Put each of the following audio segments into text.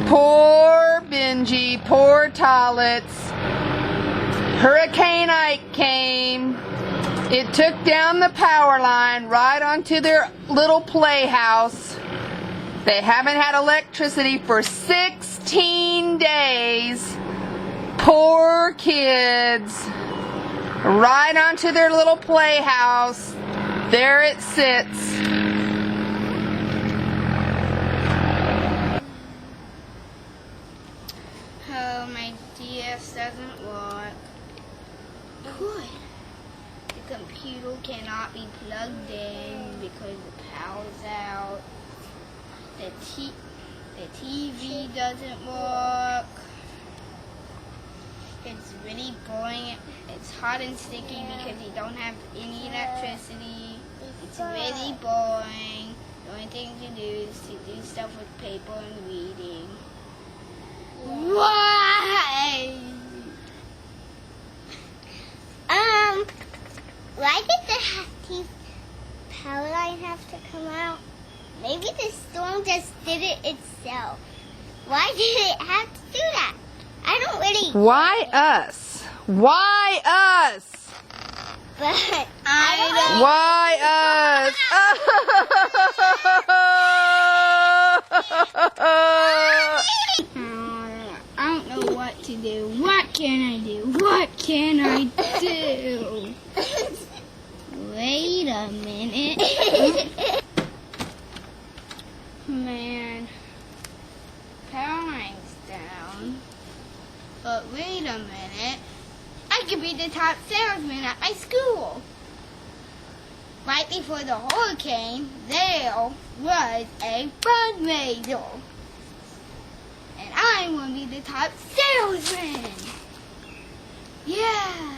Poor Benji, poor Tolitz. Hurricane Ike came. It took down the power line right onto their little playhouse. They haven't had electricity for 16 days. Poor kids. Right onto their little playhouse. There it sits. Oh, my DS doesn't work. Good. The computer cannot be plugged in because the power's out. The TV doesn't work. It's really boring. It's hot and sticky because you don't have any electricity. It's really boring. The only thing to do is to do stuff with paper and reading. Why? Why did the power line have to come out? Maybe the storm just did it itself. Why did it have to do that? I don't really. Why us? Why us? But Why us? I don't know what to do. What can I do? What can I do? Wait a minute. Man, power line's down. But wait a minute. I could be the top salesman at my school. Right before the hurricane, there was a fundraiser. And I want to be the top salesman. Yeah.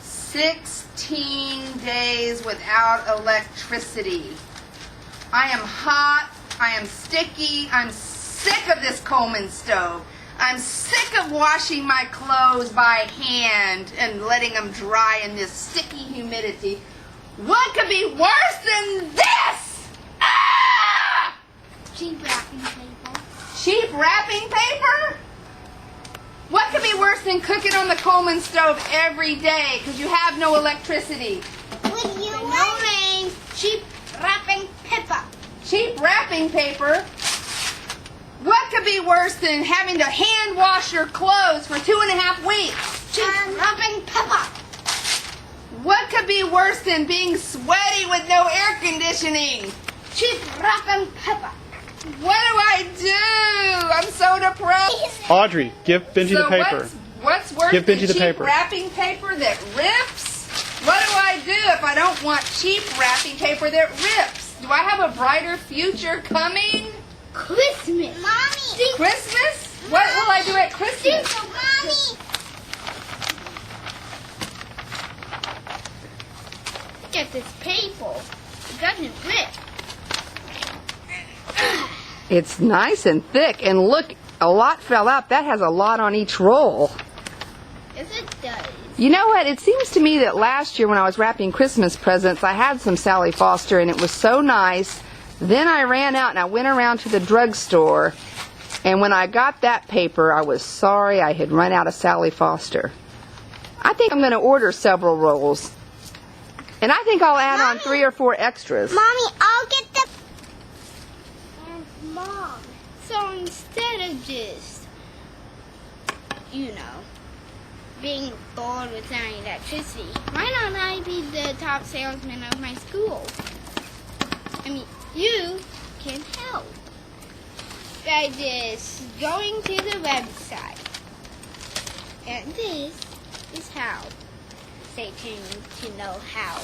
"16 days without electricity. I am hot. I am sticky. I'm sick of this Coleman stove. I'm sick of washing my clothes by hand and letting them dry in this sticky humidity. What could be worse than this? Ah! Cheap wrapping paper. Cheap wrapping paper? What could be worse than cooking on the Coleman stove every day because you have no electricity? would you No want? name. Cheap wrapping paper. Cheap wrapping paper? What could be worse than having to hand wash your clothes for 2.5 weeks? Cheap wrapping paper. What could be worse than being sweaty with no air conditioning? Cheap wrapping paper. What do I do? I'm so depressed. Audrey, give Benji the So paper. what's worse Give than Benji the cheap paper. wrapping paper that rips? What do I do if I don't want cheap wrapping paper that rips? Do I have a brighter future coming? Christmas. Mommy. Christmas? What will I do at Christmas? Mommy. Look at this paper. It doesn't rip. It's nice and thick, and look, a lot fell out. That has a lot on each roll. Yes, it does. You know what? It seems to me that last year when I was wrapping Christmas presents, I had some Sally Foster, and it was so nice. Then I ran out and I went around to the drugstore, and when I got that paper, I was sorry I had run out of Sally Foster. I think I'm going to order several rolls. And I think I'll add on 3 or 4 extras. Mommy, I'll get the. And Mom. So instead of just, being bored without electricity, why don't I be the top salesman of my school? I mean, you can help by just going to the website. And this is how. Stay tuned to know how.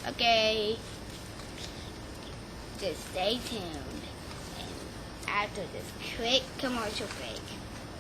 Okay, just stay tuned. And after this quick commercial break,